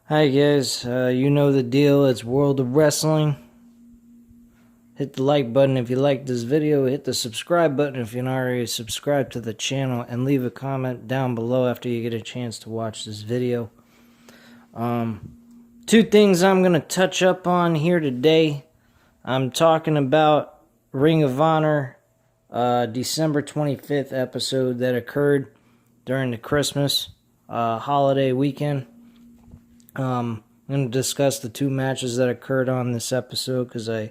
Hi guys, you know the deal, it's World of Wrestling. Hit the like button if you like this video, hit the subscribe button if you're not already subscribed to the channel, and leave a comment down below after you get a chance to watch this video. Two things I'm going to touch up on here today. I'm talking about Ring of Honor, December 25th episode that occurred during the Christmas holiday weekend. I'm going to discuss the two matches that occurred on this episode because I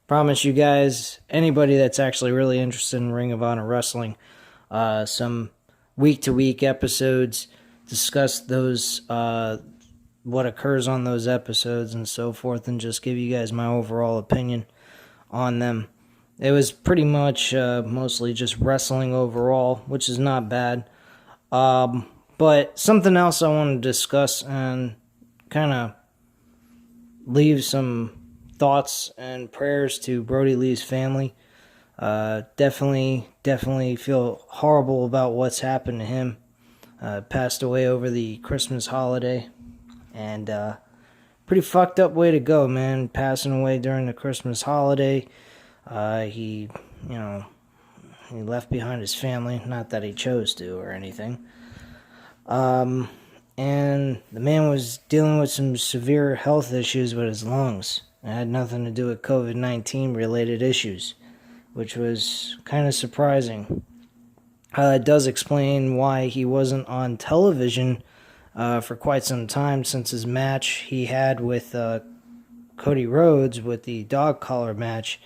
promise you guys, anybody that's actually really interested in Ring of Honor Wrestling, some week-to-week episodes, discuss those, what occurs on those episodes and so forth, and just give you guys my overall opinion on them. It was pretty much mostly just wrestling overall, which is not bad. But something else I want to discuss and kind of leave some thoughts and prayers to Brodie Lee's family. Definitely feel horrible about what's happened to him. Passed away over the Christmas holiday, and pretty fucked up way to go, man. Passing away during the Christmas holiday. He left behind his family. Not that he chose to or anything. And the man was dealing with some severe health issues with his lungs. It had nothing to do with COVID-19 related issues, which was kind of surprising. It does explain why he wasn't on television for quite some time since his match he had with Cody Rhodes with the dog collar match.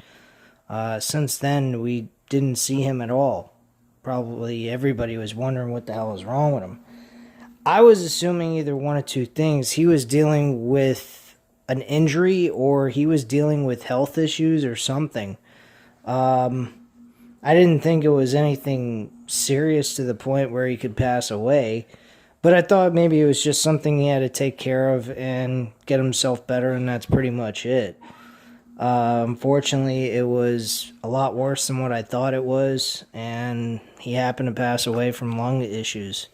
Since then, we didn't see him at all. Probably everybody was wondering what the hell was wrong with him. I was assuming either one of two things. He was dealing with an injury or he was dealing with health issues or something. I didn't think it was anything serious to the point where he could pass away. But I thought maybe it was just something he had to take care of and get himself better, and that's pretty much it. Unfortunately, it was a lot worse than what I thought it was, and he happened to pass away from lung issues.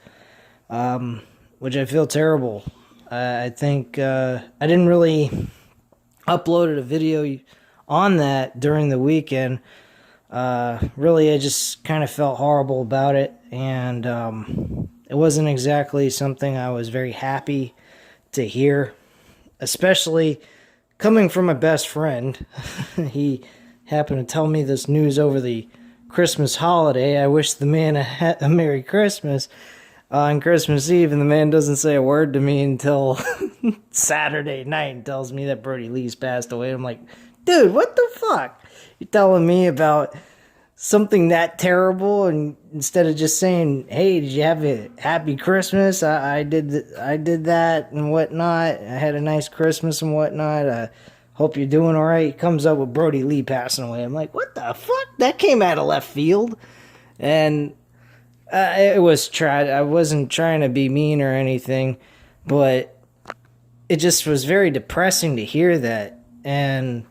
Which I feel terrible. I think I didn't really upload a video on that during the weekend. Really, I just kind of felt horrible about it, and it wasn't exactly something I was very happy to hear, especially coming from my best friend. He happened to tell me this news over the Christmas holiday. I wish the man a Merry Christmas on Christmas Eve, and the man doesn't say a word to me until Saturday night and tells me that Brodie Lee's passed away. I'm like, dude, what the fuck? You're telling me about something that terrible, and instead of just saying, hey, did you have a happy Christmas? I did that and whatnot. I had a nice Christmas and whatnot. I hope you're doing all right. He comes up with Brodie Lee passing away. I'm like, what the fuck? That came out of left field. And it was tried. I wasn't trying to be mean or anything, but it just was very depressing to hear that. And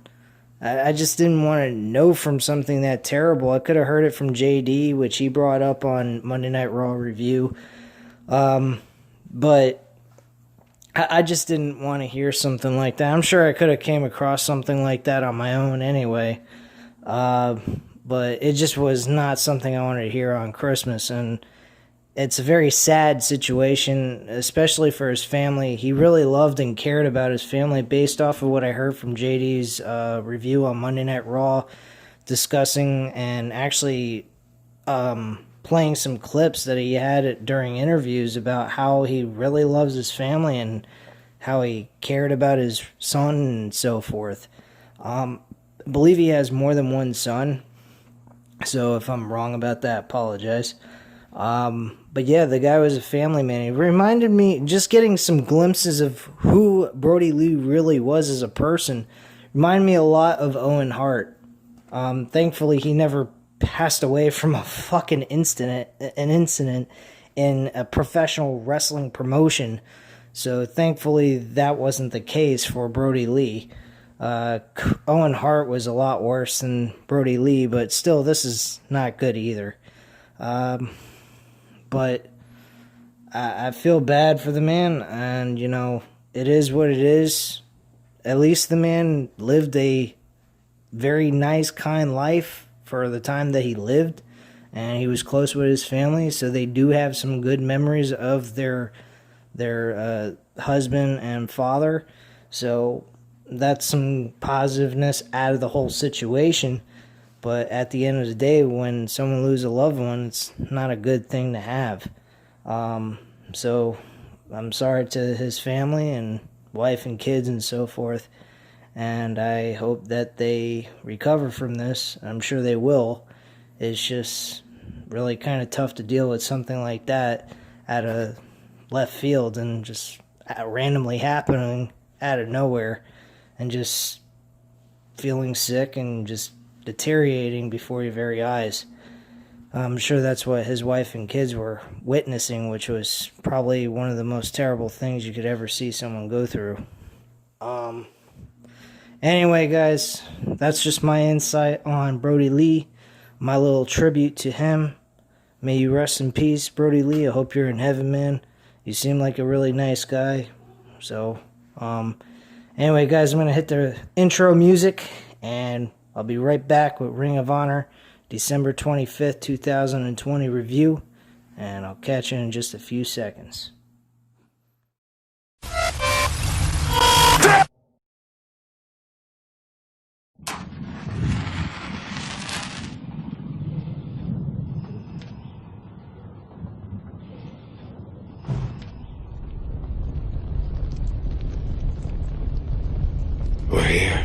I just didn't want to know from something that terrible. I could have heard it from JD, which he brought up on Monday Night Raw review. But I just didn't want to hear something like that. I'm sure I could have came across something like that on my own anyway. But it just was not something I wanted to hear on Christmas, and it's a very sad situation, especially for his family. He really loved and cared about his family based off of what I heard from JD's review on Monday Night Raw, discussing and actually playing some clips that he had during interviews about how he really loves his family and how he cared about his son and so forth. I believe he has more than one son. So if I'm wrong about that, apologize. But yeah, the guy was a family man. He reminded me, just getting some glimpses of who Brodie Lee really was as a person, reminded me a lot of Owen Hart. Thankfully, he never passed away from a fucking incident in a professional wrestling promotion. So thankfully, that wasn't the case for Brodie Lee. Owen Hart was a lot worse than Brodie Lee, but still, this is not good either. But I feel bad for the man, and it is what it is. At least the man lived a very nice, kind life for the time that he lived, and he was close with his family, so they do have some good memories of their husband and father. So that's some positiveness out of the whole situation. But at the end of the day, when someone loses a loved one, it's not a good thing to have. So I'm sorry to his family and wife and kids and so forth. And I hope that they recover from this. I'm sure they will. It's just really kind of tough to deal with something like that out of left field and just randomly happening out of nowhere and just feeling sick and just deteriorating before your very eyes. I'm sure that's what his wife and kids were witnessing, which was probably one of the most terrible things you could ever see someone go through. Anyway, guys, that's just my insight on Brodie Lee, my little tribute to him. May you rest in peace, Brodie Lee. I hope you're in heaven, man. You seem like a really nice guy. So, anyway, guys, I'm going to hit the intro music, and I'll be right back with Ring of Honor, December 25th, 2020 review, and I'll catch you in just a few seconds. We're here.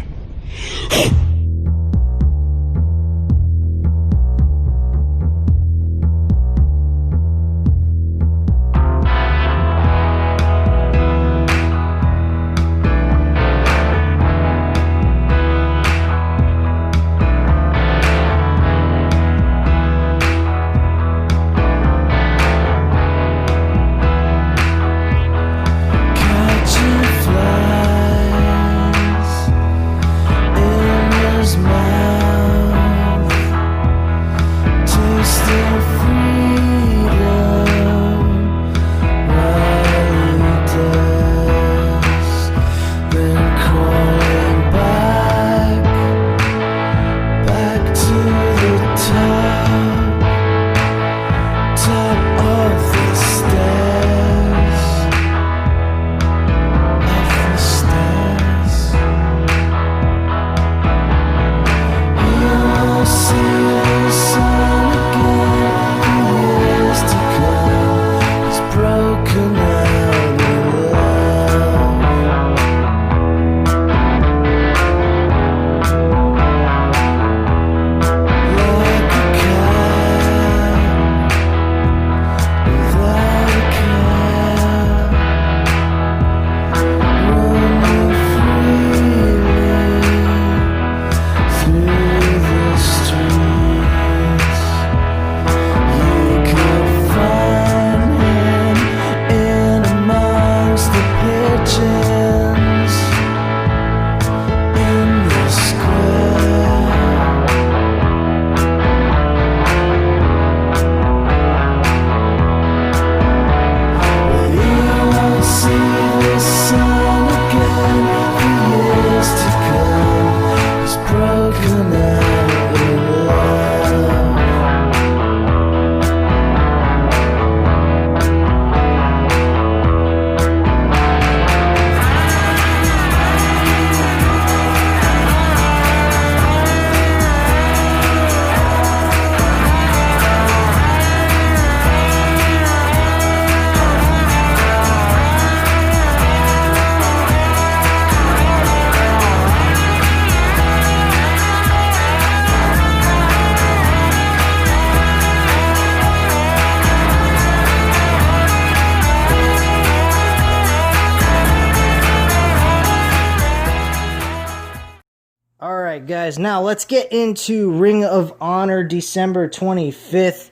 Alright guys, now let's get into Ring of Honor December 25th,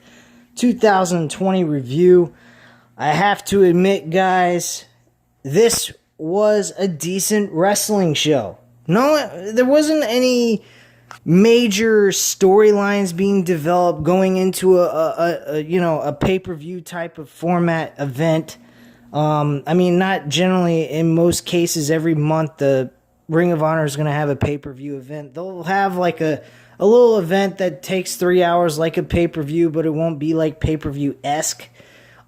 2020 review. I have to admit guys, this was a decent wrestling show. No, there wasn't any major storylines being developed going into a pay-per-view type of format event. I mean, not generally. In most cases, every month the Ring of Honor is going to have a pay-per-view event. They'll have like a little event that takes 3 hours, like a pay-per-view, but it won't be like pay-per-view-esque.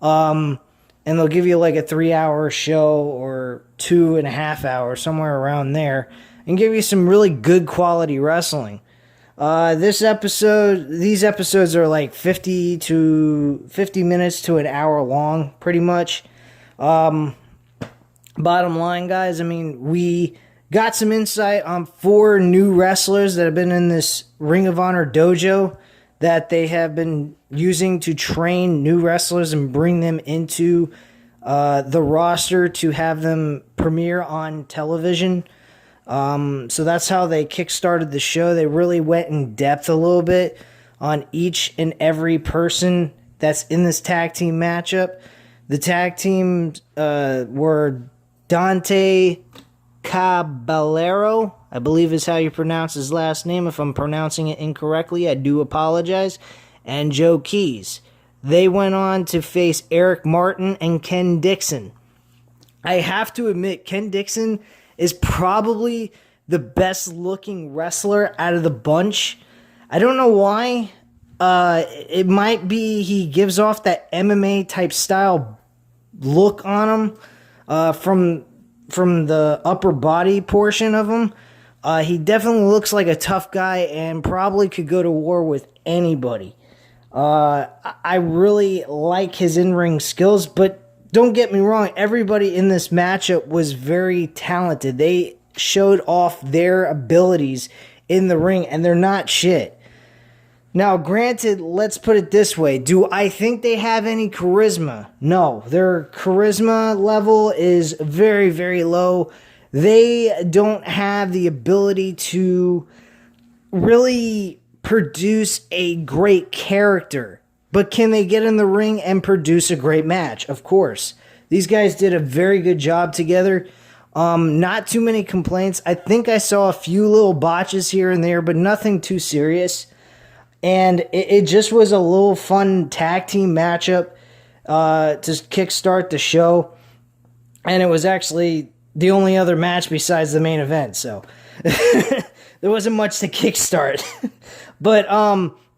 And they'll give you like a 3-hour show or 2.5 hours, somewhere around there, and give you some really good quality wrestling. These episodes are like 50 minutes to an hour long, pretty much. Bottom line, guys, I mean, we got some insight on 4 new wrestlers that have been in this Ring of Honor dojo that they have been using to train new wrestlers and bring them into the roster to have them premiere on television. So that's how they kickstarted the show. They really went in depth a little bit on each and every person that's in this tag team matchup. The tag teams were Dante Caballero, I believe is how you pronounce his last name. If I'm pronouncing it incorrectly, I do apologize. And Joe Keys. They went on to face Eric Martin and Ken Dixon. I have to admit, Ken Dixon is probably the best looking wrestler out of the bunch. I don't know why. It might be he gives off that MMA type style look on him from the upper body portion of him. He definitely looks like a tough guy and probably could go to war with anybody. I really like his in-ring skills, but don't get me wrong, everybody in this matchup was very talented. They showed off their abilities in the ring, and they're not shit. Now, granted, let's put it this way. Do I think they have any charisma? No. Their charisma level is very, very low. They don't have the ability to really produce a great character. But can they get in the ring and produce a great match? Of course. These guys did a very good job together. Not too many complaints. I think I saw a few little botches here and there, but nothing too serious. And it just was a little fun tag team matchup to kickstart the show. And it was actually the only other match besides the main event. So there wasn't much to kickstart. But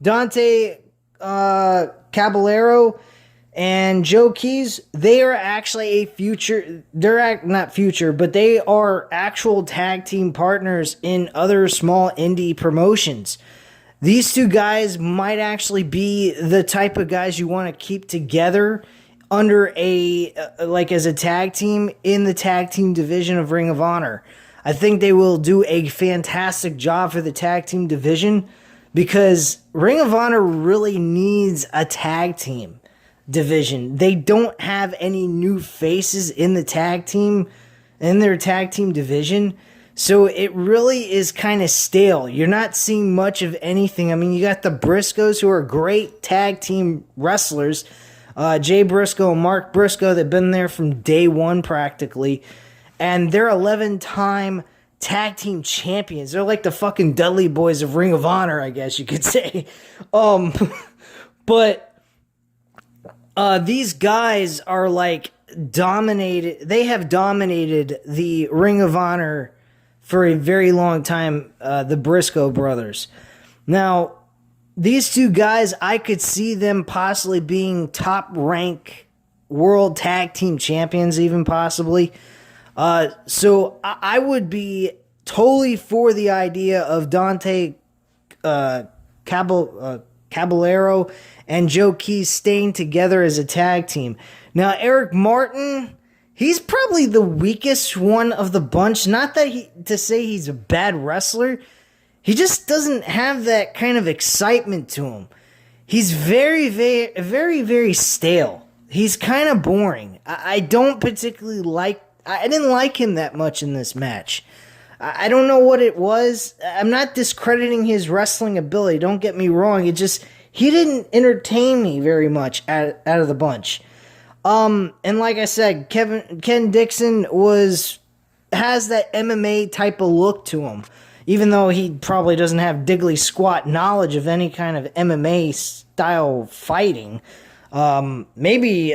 Dante Caballero and Joe Keys, they are actually but they are actual tag team partners in other small indie promotions. These two guys might actually be the type of guys you want to keep together under as a tag team in the tag team division of Ring of Honor. I think they will do a fantastic job for the tag team division because Ring of Honor really needs a tag team division. They don't have any new faces in their tag team division. So it really is kind of stale. You're not seeing much of anything. I mean, you got the Briscoes, who are great tag team wrestlers. Jay Briscoe and Mark Briscoe, they've been there from day one practically. And they're 11-time tag team champions. They're like the fucking Dudley Boys of Ring of Honor, I guess you could say. But these guys are like dominated. They have dominated the Ring of Honor for a very long time, the Briscoe brothers. Now, these two guys, I could see them possibly being top rank world tag team champions, even possibly. So I would be totally for the idea of Dante Caballero and Joe Keys staying together as a tag team. Now, Eric Martin, he's probably the weakest one of the bunch. Not that to say he's a bad wrestler. He just doesn't have that kind of excitement to him. He's very, very, very, very stale. He's kind of boring. I don't particularly like... I didn't like him that much in this match. I don't know what it was. I'm not discrediting his wrestling ability. Don't get me wrong. He didn't entertain me very much out of the bunch. And like I said, Ken Dixon has that MMA type of look to him. Even though he probably doesn't have diggly squat knowledge of any kind of MMA style fighting. Maybe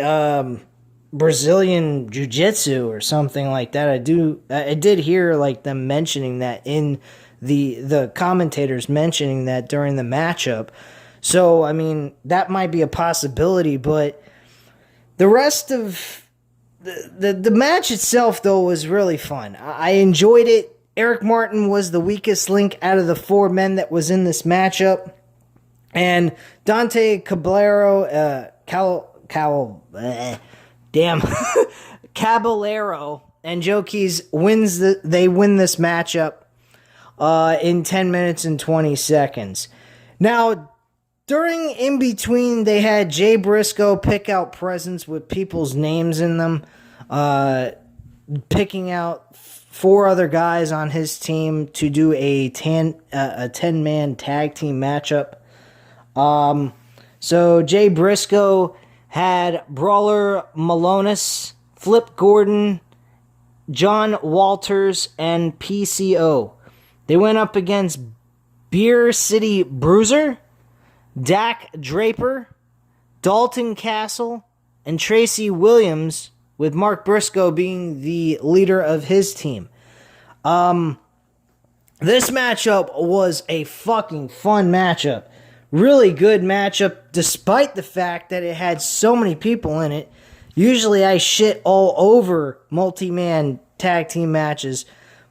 Brazilian jiu-jitsu or something like that. I did hear like them mentioning that in the commentators mentioning that during the matchup. So, I mean, that might be a possibility, but the rest of the match itself, though, was really fun. I enjoyed it. Eric Martin was the weakest link out of the four men that was in this matchup. And Dante Caballero, Caballero and Joe Keys win this matchup in 10 minutes and 20 seconds. Now, during in between, they had Jay Briscoe pick out presents with people's names in them, picking out 4 other guys on his team to do a 10-man tag team matchup. So Jay Briscoe had Brawler Malonis, Flip Gordon, John Walters, and PCO. They went up against Beer City Bruiser, Dak Draper, Dalton Castle, and Tracy Williams, with Mark Briscoe being the leader of his team. This matchup was a fucking fun matchup. Really good matchup, despite the fact that it had so many people in it. Usually I shit all over multi-man tag team matches,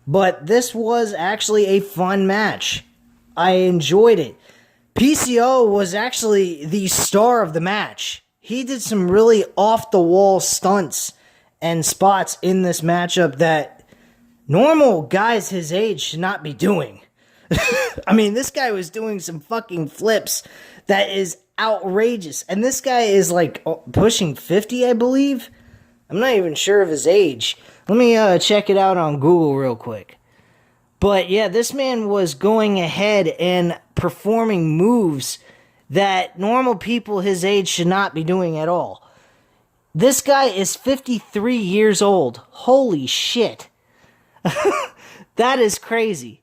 but this was actually a fun match. I enjoyed it. PCO was actually the star of the match. He did some really off-the-wall stunts and spots in this matchup that normal guys his age should not be doing. I mean, this guy was doing some fucking flips that is outrageous. And this guy is like pushing 50, I believe. I'm not even sure of his age. Let me check it out on Google real quick. But yeah, this man was going ahead and performing moves that normal people his age should not be doing at all. This guy is 53 years old. Holy shit. That is crazy.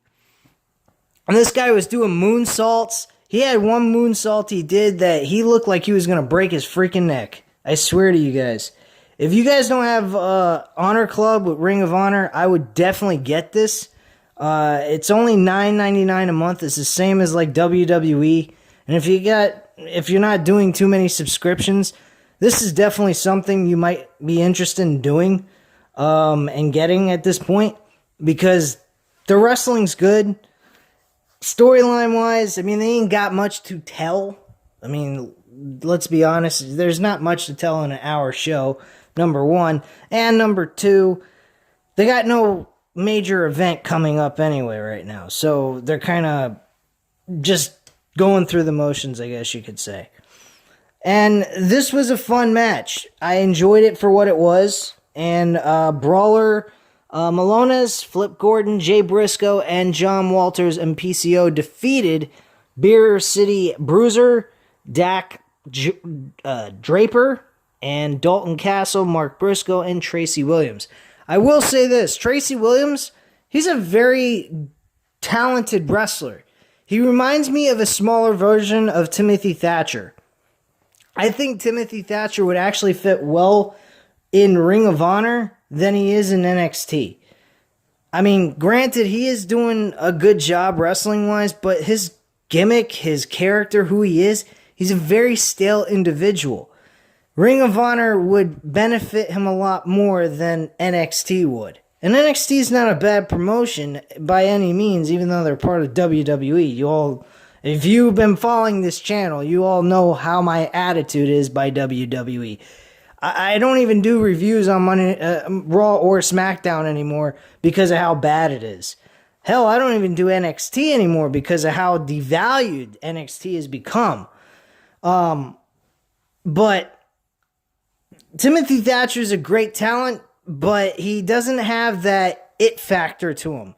And this guy was doing moonsaults. He had one moonsault he did that he looked like he was going to break his freaking neck. I swear to you guys. If you guys don't have Honor Club with Ring of Honor, I would definitely get this. It's only $9.99 a month. It's the same as like WWE. And if you're not doing too many subscriptions, this is definitely something you might be interested in doing and getting at this point, because the wrestling's good. Storyline wise, I mean, they ain't got much to tell. I mean, let's be honest, there's not much to tell in an hour show, number one. And number two, they got no major event coming up anyway right now. So they're kind of just going through the motions, I guess you could say. And this was a fun match. I enjoyed it for what it was. And Brawler Malones, Flip Gordon, Jay Briscoe, and John Walters and PCO defeated Beer City Bruiser, Dak Draper, and Dalton Castle, Mark Briscoe, and Tracy Williams. I will say this, Tracy Williams, he's a very talented wrestler. He reminds me of a smaller version of Timothy Thatcher. I think Timothy Thatcher would actually fit well in Ring of Honor than he is in NXT. I mean, granted, he is doing a good job wrestling-wise, but his gimmick, his character, who he is, he's a very stale individual. Ring of Honor would benefit him a lot more than NXT would. And NXT is not a bad promotion by any means, even though they're part of WWE. If you've been following this channel, you all know how my attitude is by WWE. I don't even do reviews on Raw or SmackDown anymore because of how bad it is. Hell, I don't even do NXT anymore because of how devalued NXT has become. But Timothy Thatcher is a great talent, but he doesn't have that it factor to him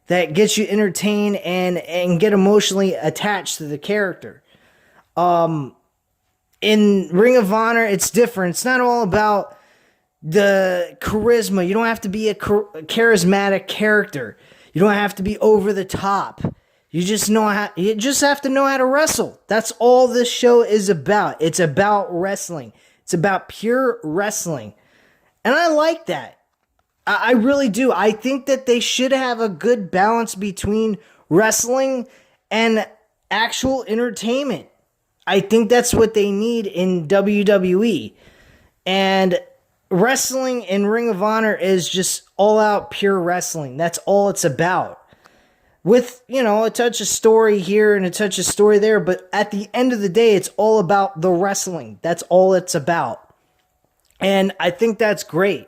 that gets you entertained and get emotionally attached to the character. In Ring of Honor, it's different. It's not all about the charisma. You don't have to be a charismatic character. You don't have to be over the top. You just have to know how to wrestle. That's all this show is about. It's about wrestling. It's about pure wrestling. And I like that. I really do. I think that they should have a good balance between wrestling and actual entertainment. I think that's what they need in WWE. And wrestling in Ring of Honor is just all out pure wrestling. That's all it's about. With, a touch of story here and a touch of story there. But at the end of the day, it's all about the wrestling. That's all it's about. And I think that's great.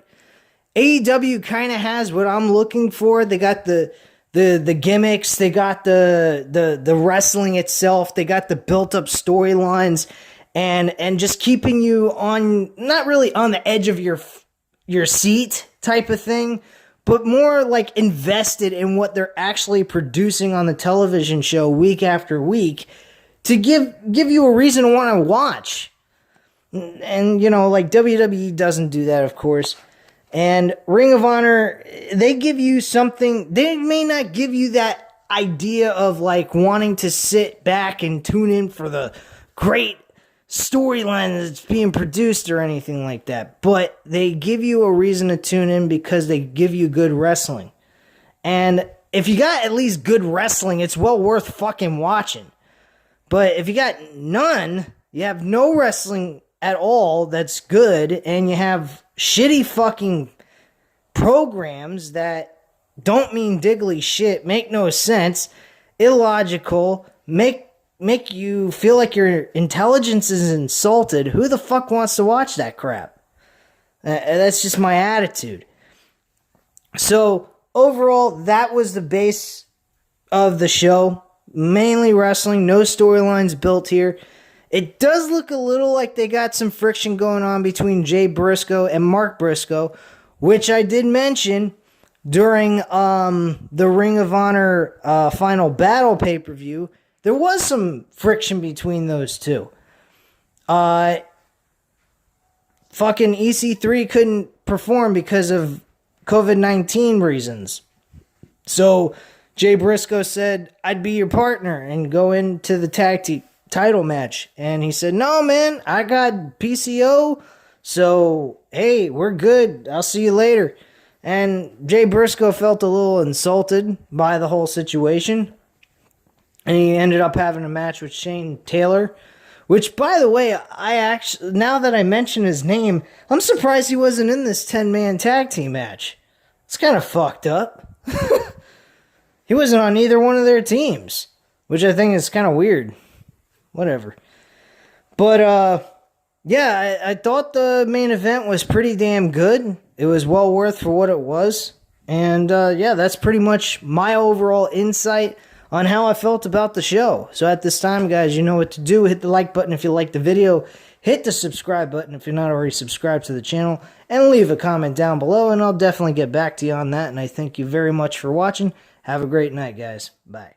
AEW kind of has what I'm looking for. They got the gimmicks, they got the wrestling itself, they got the built up storylines, and just keeping you on, not really on the edge of your seat type of thing, but more like invested in what they're actually producing on the television show week after week to give you a reason to want to watch. And like WWE doesn't do that, of course. And Ring of Honor, they give you something. They may not give you that idea of like wanting to sit back and tune in for the great storyline that's being produced or anything like that. But they give you a reason to tune in because they give you good wrestling. And if you got at least good wrestling, it's well worth fucking watching. But if you got none, you have no wrestling at all that's good, and you have shitty fucking programs that don't mean diddly shit, make no sense, illogical, make you feel like your intelligence is insulted. Who the fuck wants to watch that crap? That's just my attitude. So overall, that was the base of the show. Mainly wrestling, no storylines built here. It does look a little like they got some friction going on between Jay Briscoe and Mark Briscoe, which I did mention during the Ring of Honor Final Battle pay-per-view. There was some friction between those two. Fucking EC3 couldn't perform because of COVID-19 reasons. So Jay Briscoe said, "I'd be your partner," and go into the tag team title match. And he said, "No, man, I got PCO, so hey, we're good. I'll see you later." And Jay Briscoe felt a little insulted by the whole situation. And he ended up having a match with Shane Taylor, which, by the way, now that I mention his name, I'm surprised he wasn't in this 10-man tag team match. It's kind of fucked up. He wasn't on either one of their teams, which I think is kind of weird. Whatever. But, yeah, I thought the main event was pretty damn good. It was well worth for what it was. And, yeah, that's pretty much my overall insight on how I felt about the show. So at this time, guys, you know what to do. Hit the like button if you like the video. Hit the subscribe button if you're not already subscribed to the channel. And leave a comment down below, and I'll definitely get back to you on that. And I thank you very much for watching. Have a great night, guys. Bye.